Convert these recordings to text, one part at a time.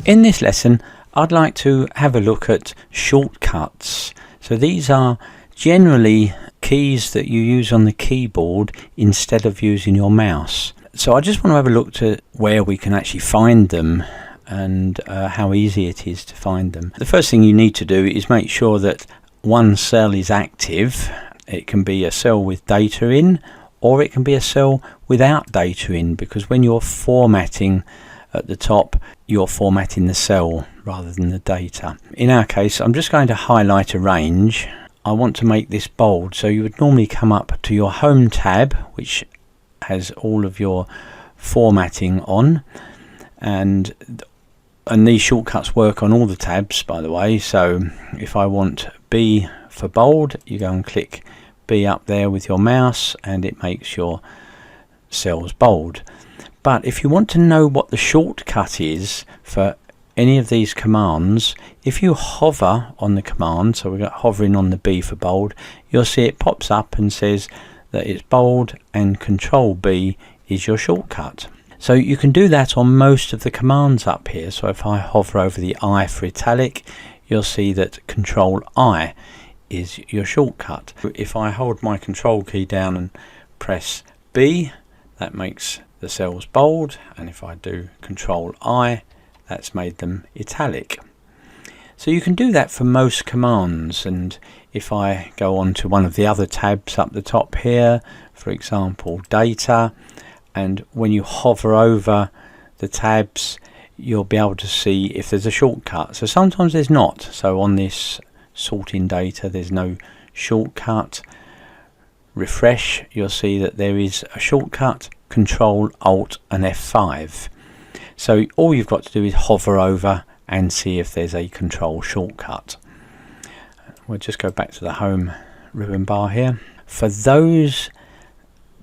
In this lesson, I'd like to have a look at shortcuts. So these are generally keys that you use on the keyboard instead of using your mouse. So I just want to have a look to where we can actually find them and how easy it is to find them. The first thing you need to do is make sure that one cell is active. It can be a cell with data in, or it can be a cell without data in, because when you're formatting at the top, you're formatting the cell rather than the data. In our case, I'm just going to highlight a range. I want to make this bold, so you would normally come up to your Home tab, which has all of your formatting on, and these shortcuts work on all the tabs, by the way. So if I want B for bold, you go and click B up there with your mouse and it makes your cells bold. But if you want to know what the shortcut is for any of these commands, if you hover on the command, so we've got hovering on the B for bold, you'll see it pops up and says that it's bold and Control B is your shortcut. So you can do that on most of the commands up here. So if I hover over the I for italic, you'll see that Control I is your shortcut. If I hold my Control key down and press B, that makes the cells bold, and if I do Control I, that's made them italic. So you can do that for most commands, and if I go on to one of the other tabs up the top here, for example data, and when you hover over the tabs you'll be able to see if there's a shortcut. So sometimes there's not. So on this sorting data there's no shortcut. Refresh, you'll see that there is a shortcut, Control Alt and F5. So all you've got to do is hover over and see if there's a control shortcut. We'll just go back to the Home ribbon bar here. For those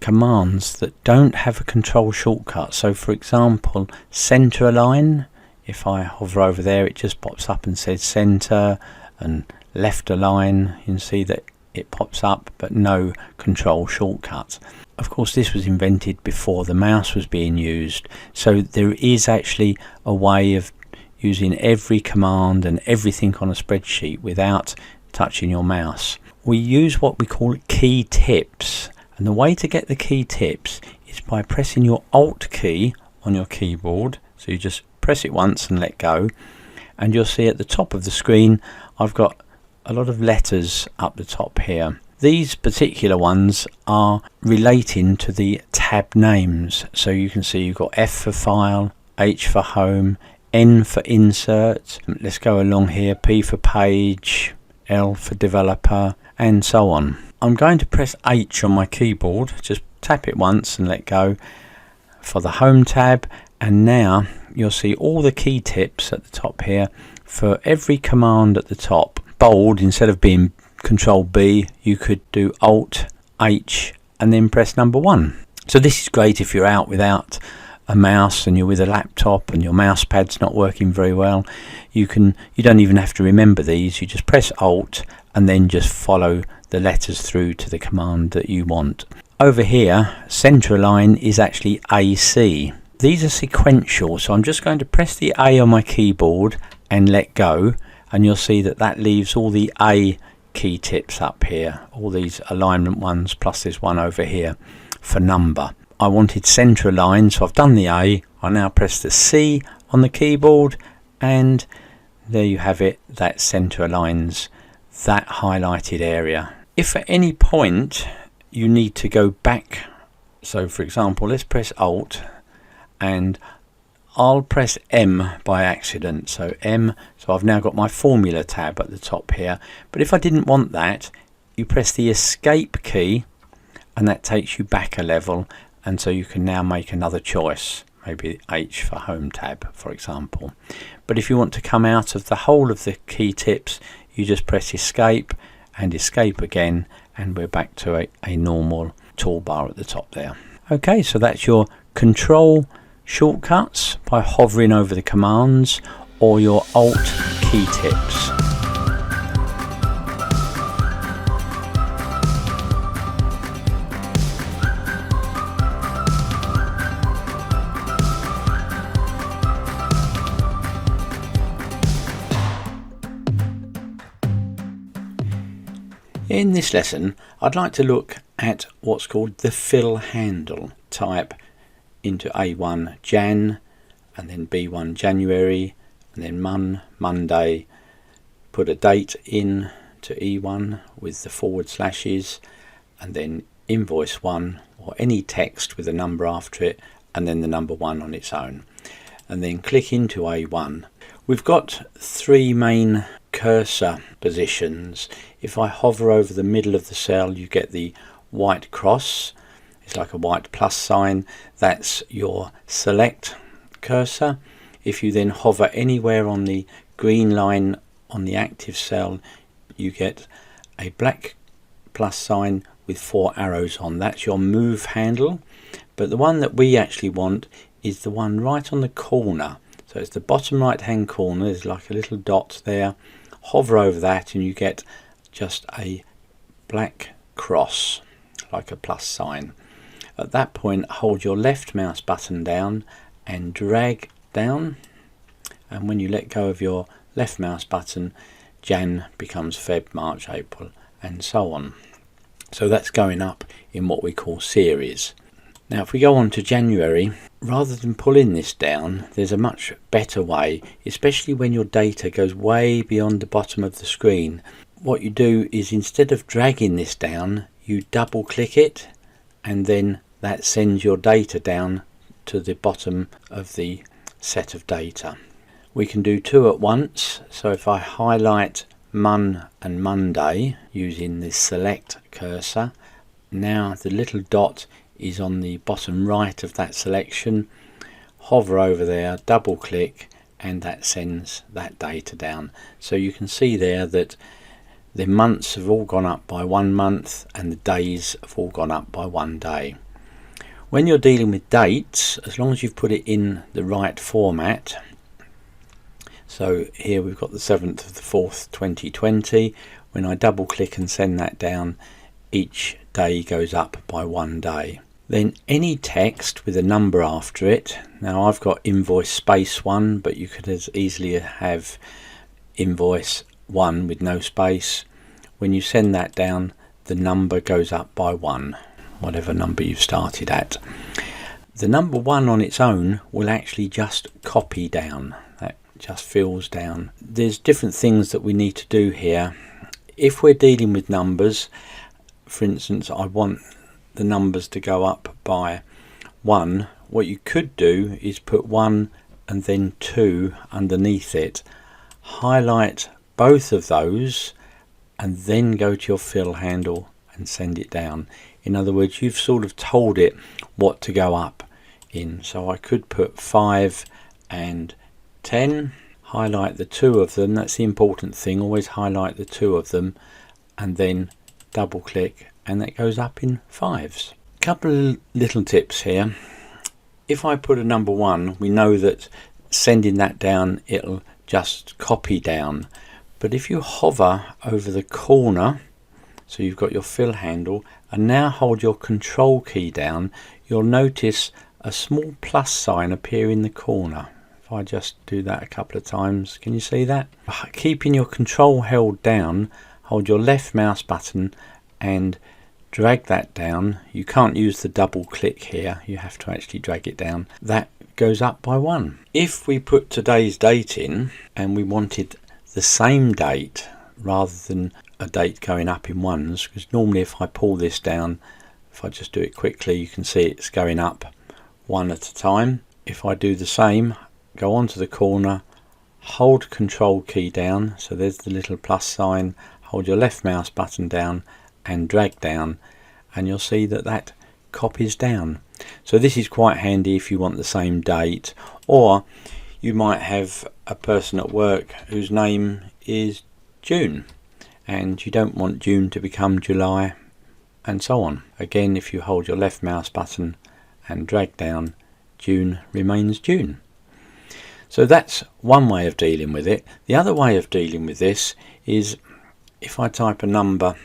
commands that don't have a control shortcut, so for example center align, if I hover over there it just pops up and says center, and left align, you can see that it pops up but no control shortcut. Of course this was invented before the mouse was being used, so there is actually a way of using every command and everything on a spreadsheet without touching your mouse. We use what we call key tips, and the way to get the key tips is by pressing your Alt key on your keyboard. So you just press it once and let go, and you'll see at the top of the screen I've got a lot of letters up the top here. These particular ones are relating to the tab names. So you can see you've got F for file, H for home, N for insert, let's go along here, P for page, L for developer, and so on. I'm going to press H on my keyboard, just tap it once and let go for the Home tab, and now you'll see all the key tips at the top here for every command at the top. Bold, instead of being Control B, you could do Alt H and then press number 1. So this is great if you're out without a mouse and you're with a laptop and your mouse pad's not working very well. You don't even have to remember these. You just press Alt and then just follow the letters through to the command that you want. Over here, center align is actually AC. These are sequential, so I'm just going to press the A on my keyboard and let go, and you'll see that that leaves all the A key tips up here, all these alignment ones, plus this one over here for number. I wanted center align, so I've done the A. I now press the C on the keyboard, and there you have it. That center aligns that highlighted area. If at any point you need to go back, so for example let's press Alt and I'll press M by accident, so M, so I've now got my formula tab at the top here. But if I didn't want that, you press the escape key and that takes you back a level, and so you can now make another choice, maybe H for Home tab for example. But if you want to come out of the whole of the key tips, you just press escape and escape again, and we're back to a normal toolbar at the top there. Okay, so that's your control shortcuts by hovering over the commands, or your Alt key tips. In this lesson, I'd like to look at what's called the fill handle. Type into A1 Jan, and then B1 January, and then Monday. Put a date in to E1 with the forward slashes, and then invoice 1 or any text with a number after it, and then the number 1 on its own. And then click into A1. We've got three main cursor positions. If I hover over the middle of the cell, you get the white cross. It's like a white plus sign. That's your select cursor. If you then hover anywhere on the green line on the active cell, you get a black plus sign with 4 arrows on. That's your move handle. But the one that we actually want is the one right on the corner. So it's the bottom right hand corner. There's like a little dot there. Hover over that and you get just a black cross, like a plus sign. At that point, hold your left mouse button down and drag down, and when you let go of your left mouse button, Jan becomes Feb, March, April, and so on. So that's going up in what we call series. Now if we go on to January, rather than pulling this down, there's a much better way, especially when your data goes way beyond the bottom of the screen. What you do is, instead of dragging this down, you double click it, and then that sends your data down to the bottom of the set of data. We can do two at once. So if I highlight Mon and Monday using the select cursor, now the little dot is on the bottom right of that selection. Hover over there, double click, and that sends that data down. So you can see there that the months have all gone up by 1 month and the days have all gone up by 1 day. When you're dealing with dates, as long as you've put it in the right format, so here we've got the 7th of the 4th 2020. When I double click and send that down, each day goes up by 1 day. Then any text with a number after it. Now I've got invoice space 1, but you could as easily have invoice 1 with no space. When you send that down, the number goes up by 1, whatever number you've started at. The number 1 on its own will actually just copy down. That just fills down. There's different things that we need to do here. If we're dealing with numbers, for instance, I want the numbers to go up by 1, what you could do is put 1 and then 2 underneath it. Highlight both of those and then go to your fill handle and send it down. In other words, you've sort of told it what to go up in. So I could put 5 and 10, highlight the 2 of them. That's the important thing, always highlight the 2 of them, and then double click, and that goes up in 5s. Couple of little tips here. If I put a number 1, we know that sending that down, it'll just copy down. But if you hover over the corner, so you've got your fill handle, and now hold your control key down, you'll notice a small plus sign appear in the corner. If I just do that a couple of times, can you see that? Keeping your control held down, hold your left mouse button and drag that down. You can't use the double click here, you have to actually drag it down. That goes up by 1. If we put today's date in and we wanted the same date rather than a date going up in 1s, because normally if I pull this down, if I just do it quickly, you can see it's going up 1 at a time. If I do the same, go onto the corner, hold control key down, so there's the little plus sign, hold your left mouse button down and drag down, and you'll see that that copies down. So this is quite handy if you want the same date, or you might have a person at work whose name is June and you don't want June to become July, and so on. Again, if you hold your left mouse button and drag down, June remains June. So that's one way of dealing with it. The other way of dealing with this is, if I type a number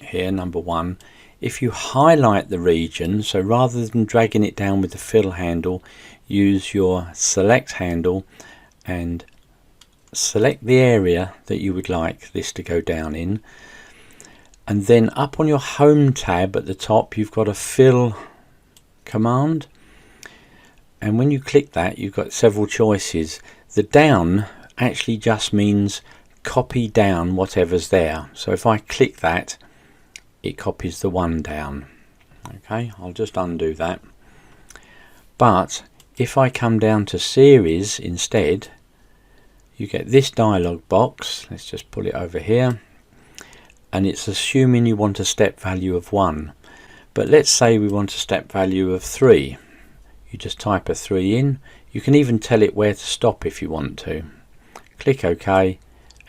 here, number 1, if you highlight the region, so rather than dragging it down with the fill handle, use your select handle and select the area that you would like this to go down in. And then up on your home tab at the top, you've got a fill command. And when you click that, you've got several choices. The down actually just means copy down whatever's there. So if I click that, it copies the 1 down. Okay, I'll just undo that. But if I come down to series instead, you get this dialog box. Let's just pull it over here. And it's assuming you want a step value of 1. But let's say we want a step value of 3. You just type a 3 in. You can even tell it where to stop if you want to. Click OK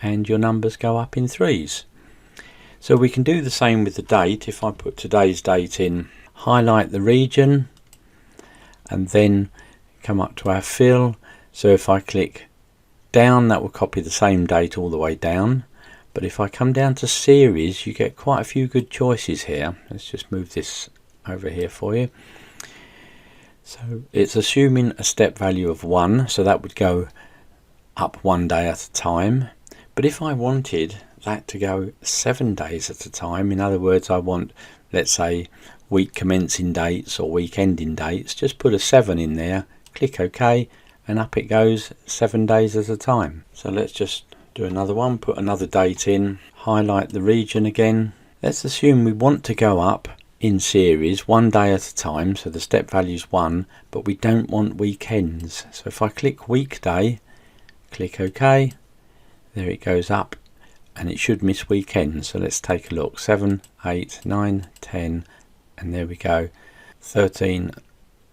and your numbers go up in 3s. So we can do the same with the date. If I put today's date in, highlight the region and then come up to our fill. So if I click down, that will copy the same date all the way down. But if I come down to series, you get quite a few good choices here. Let's just move this over here for you. So it's assuming a step value of 1, so that would go up 1 day at a time. But if I wanted that to go 7 days at a time, in other words, I want, let's say, week commencing dates or week ending dates, just put a 7 in there, click OK, and up it goes 7 days at a time. So let's just do another one, put another date in, highlight the region again. Let's assume we want to go up in series 1 day at a time, so the step value is 1, but we don't want weekends. So if I click weekday, click OK, there it goes up, and it should miss weekends. So let's take a look. 7, 8, 9, 10, and there we go. 13,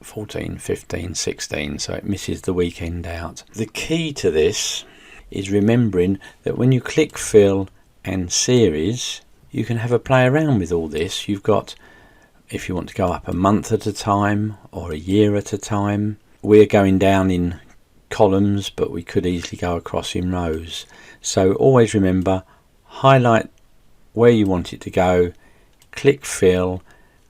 14, 15, 16, so it misses the weekend out. The key to this is remembering that when you click fill and series, you can have a play around with all this. You've got, if you want to go up a month at a time or a year at a time. We're going down in columns, but we could easily go across in rows. So always remember, highlight where you want it to go, click fill,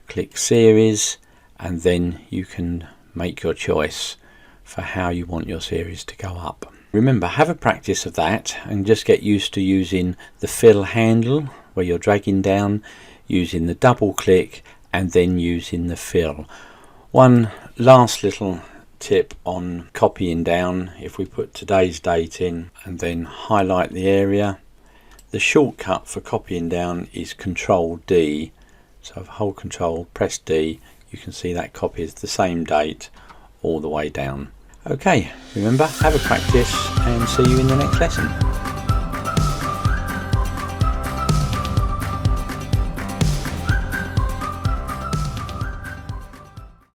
click series, and then you can make your choice for how you want your series to go up. Remember, have a practice of that and just get used to using the fill handle where you're dragging down, using the double click, and then using the fill. One last little tip on copying down. If we put today's date in and then highlight the area, the shortcut for copying down is Control D. So hold Control, press D, you can see that copies the same date all the way down. Okay, remember, have a practice and see you in the next lesson.